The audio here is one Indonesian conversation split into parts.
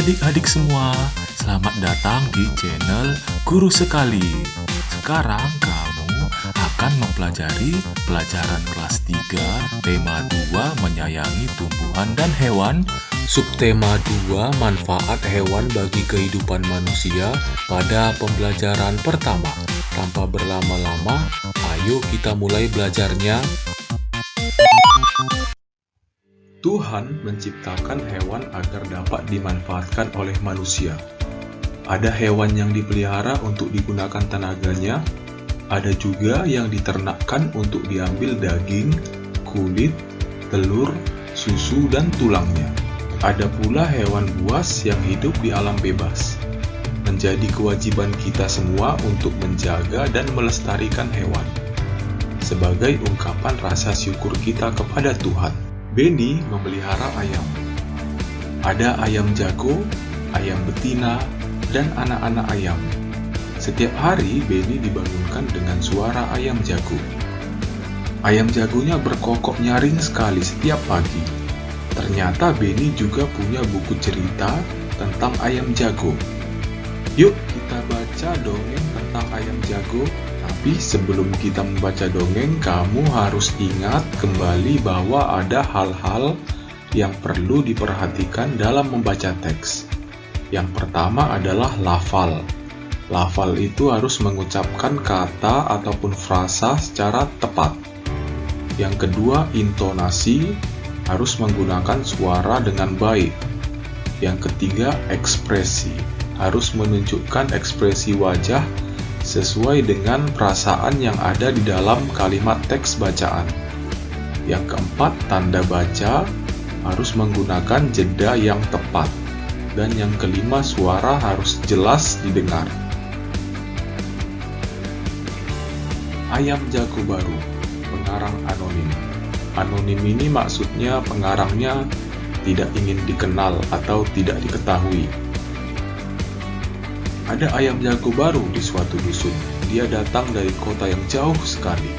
adik-adik semua, selamat datang di channel Guru Sekali. Sekarang kamu akan mempelajari pelajaran kelas 3, tema 2 menyayangi tumbuhan dan hewan, subtema 2 manfaat hewan bagi kehidupan manusia pada pembelajaran pertama. Tanpa berlama-lama, ayo kita mulai belajarnya. Tuhan menciptakan hewan agar dapat dimanfaatkan oleh manusia. Ada hewan yang dipelihara untuk digunakan tenaganya, ada juga yang diternakkan untuk diambil daging, kulit, telur, susu, dan tulangnya. Ada pula hewan buas yang hidup di alam bebas. Menjadi kewajiban kita semua untuk menjaga dan melestarikan hewan, sebagai ungkapan rasa syukur kita kepada Tuhan. Benny memelihara ayam. Ada ayam jago, ayam betina, dan anak-anak ayam. Setiap hari Benny dibangunkan dengan suara ayam jago. Ayam jagonya berkokok nyaring sekali setiap pagi. Ternyata Benny juga punya buku cerita tentang ayam jago. Yuk kita baca dongeng tentang ayam jago. Tapi sebelum kita membaca dongeng, kamu harus ingat kembali bahwa ada hal-hal yang perlu diperhatikan dalam membaca teks. Yang pertama adalah lafal. Lafal itu harus mengucapkan kata ataupun frasa secara tepat. Yang kedua, intonasi, harus menggunakan suara dengan baik. Yang ketiga, ekspresi, harus menunjukkan ekspresi wajah sesuai dengan perasaan yang ada di dalam kalimat teks bacaan. Yang keempat, tanda baca harus menggunakan jeda yang tepat. Dan yang kelima, suara harus jelas didengar. Ayam jago baru, pengarang anonim. Anonim ini maksudnya pengarangnya tidak ingin dikenal atau tidak diketahui. Ada ayam jago baru di suatu dusun. Dia datang dari kota yang jauh sekali.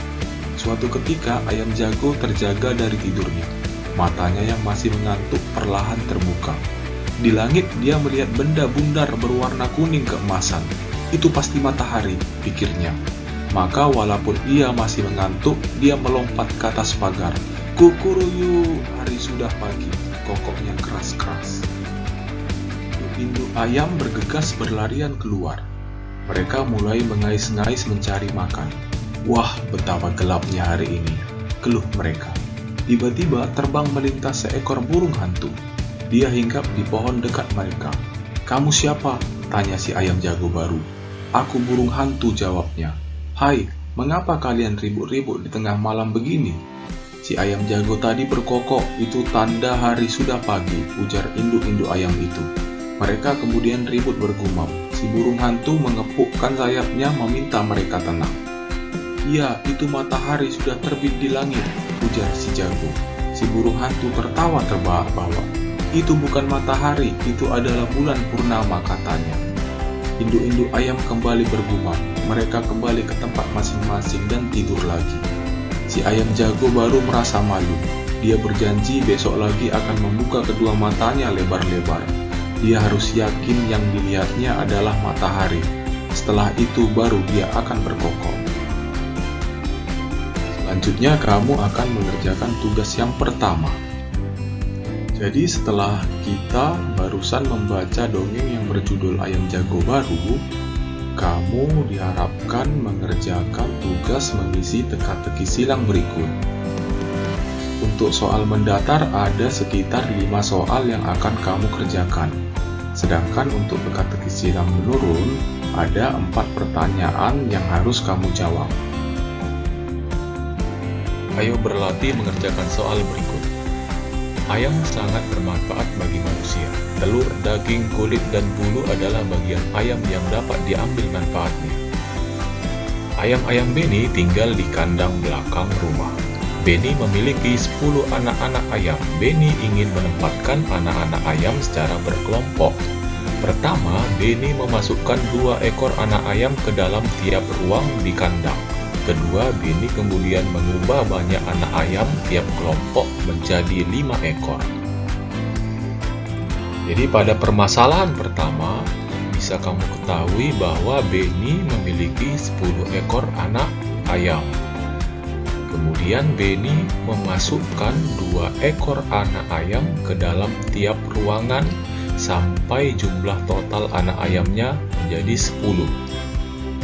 Suatu ketika, ayam jago terjaga dari tidurnya. Matanya yang masih mengantuk perlahan terbuka. Di langit, dia melihat benda bundar berwarna kuning keemasan. Itu pasti matahari, pikirnya. Maka walaupun ia masih mengantuk, dia melompat ke atas pagar. Kukuruyu, hari sudah pagi. Kokoknya keras-keras. Induk ayam bergegas berlarian keluar. Mereka mulai mengais-ngais mencari makan. Wah, betapa gelapnya hari ini, keluh mereka. Tiba-tiba terbang melintas seekor burung hantu. Dia hinggap di pohon dekat mereka. "Kamu siapa?" tanya si ayam jago baru. "Aku burung hantu," jawabnya. "Hai, mengapa kalian ribut-ribut di tengah malam begini?" Si ayam jago tadi berkokok, "Itu tanda hari sudah pagi," ujar induk-induk ayam itu. Mereka kemudian ribut bergumam. Si burung hantu mengepukkan sayapnya meminta mereka tenang. "Iya, itu matahari sudah terbit di langit," ujar si jago. Si burung hantu tertawa terbahak-bahak. "Itu bukan matahari, itu adalah bulan purnama," katanya. Induk-induk ayam kembali bergumam. Mereka kembali ke tempat masing-masing dan tidur lagi. Si ayam jago baru merasa malu. Dia berjanji besok lagi akan membuka kedua matanya lebar-lebar. Dia harus yakin yang dilihatnya adalah matahari. Setelah itu baru dia akan berkokok. Selanjutnya kamu akan mengerjakan tugas yang pertama. Jadi setelah kita barusan membaca dongeng yang berjudul Ayam Jago Baru, kamu diharapkan mengerjakan tugas mengisi teka-teki silang berikut. Untuk soal mendatar ada sekitar 5 soal yang akan kamu kerjakan. Sedangkan untuk teka-teki silang menurun, ada 4 pertanyaan yang harus kamu jawab. Ayo berlatih mengerjakan soal berikut. Ayam sangat bermanfaat bagi manusia. Telur, daging, kulit, dan bulu adalah bagian ayam yang dapat diambil manfaatnya. Ayam-ayam Benny tinggal di kandang belakang rumah. Benny memiliki 10 anak-anak ayam. Benny ingin menempatkan anak-anak ayam secara berkelompok. Pertama, Benny memasukkan 2 ekor anak ayam ke dalam tiap ruang di kandang. Kedua, Benny kemudian mengubah banyak anak ayam tiap kelompok menjadi 5 ekor. Jadi pada permasalahan pertama, bisa kamu ketahui bahwa Benny memiliki 10 ekor anak ayam. Kemudian Benny memasukkan 2 ekor anak ayam ke dalam tiap ruangan sampai jumlah total anak ayamnya menjadi 10.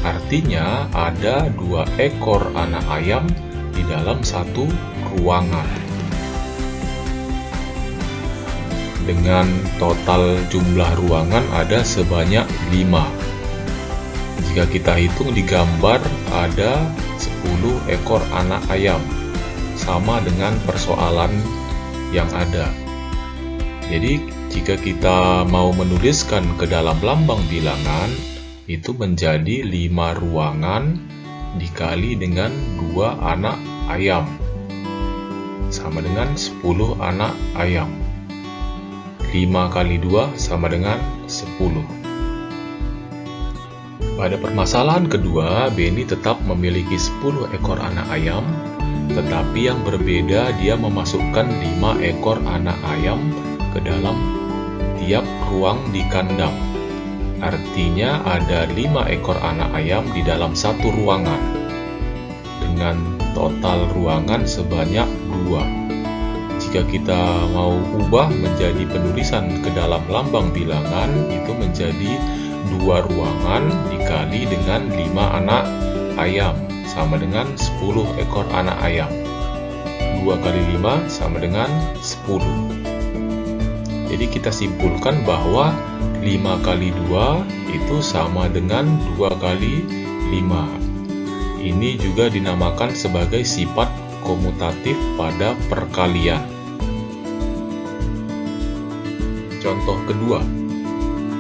Artinya ada 2 ekor anak ayam di dalam satu ruangan. Dengan total jumlah ruangan ada sebanyak 5. Jika kita hitung di gambar ada 10 ekor anak ayam, sama dengan persoalan yang ada. Jadi jika kita mau menuliskan ke dalam lambang bilangan, itu menjadi 5 ruangan dikali dengan 2 anak ayam, sama dengan 10 anak ayam. 5 kali 2 sama dengan 10. Pada permasalahan kedua, Benny tetap memiliki 10 ekor anak ayam, tetapi yang berbeda dia memasukkan 5 ekor anak ayam ke dalam tiap ruang di kandang. Artinya ada 5 ekor anak ayam di dalam satu ruangan, dengan total ruangan sebanyak 2. Jika kita mau ubah menjadi penulisan ke dalam lambang bilangan, itu menjadi 2 ruangan dikali dengan 5 anak ayam, sama dengan 10 ekor anak ayam. 2 kali 5 sama dengan 10. Jadi kita simpulkan bahwa 5 kali 2 itu sama dengan 2 kali 5. Ini juga dinamakan sebagai sifat komutatif pada perkalian. Contoh kedua,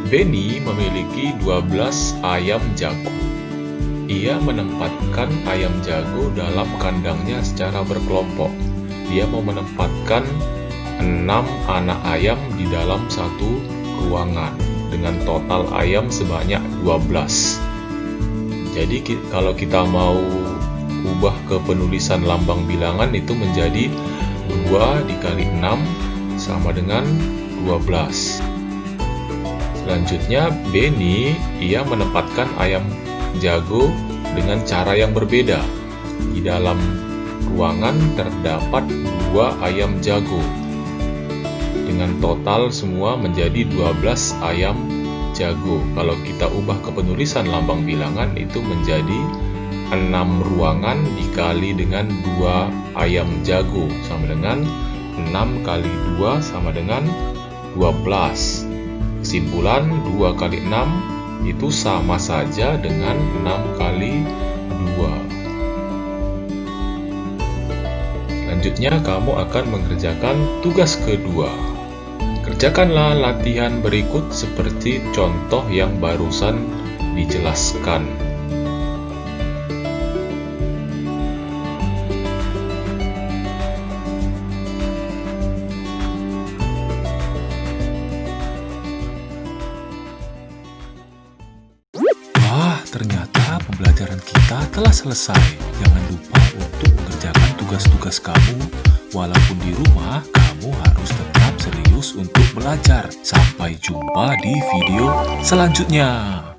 Benny memiliki 12 ayam jago. Ia menempatkan ayam jago dalam kandangnya secara berkelompok. Dia mau menempatkan 6 anak ayam di dalam satu ruangan dengan total ayam sebanyak 12. Jadi kalau kita mau ubah ke penulisan lambang bilangan, itu menjadi 2 dikali 6 sama dengan 12. Selanjutnya Benny ia menempatkan ayam jago dengan cara yang berbeda. Di dalam ruangan terdapat 2 ayam jago dengan total semua menjadi 12 ayam jago. Kalau kita ubah ke penulisan lambang bilangan, itu menjadi 6 ruangan dikali dengan 2 ayam jago, sama dengan 6 kali 2 sama dengan 12. Kesimpulan 2 kali 6 itu sama saja dengan 6 kali 2. Selanjutnya kamu akan mengerjakan tugas kedua. Kerjakanlah latihan berikut seperti contoh yang barusan dijelaskan. Ternyata pembelajaran kita telah selesai. Jangan lupa untuk mengerjakan tugas-tugas kamu. Walaupun di rumah, kamu harus tetap serius untuk belajar. Sampai jumpa di video selanjutnya.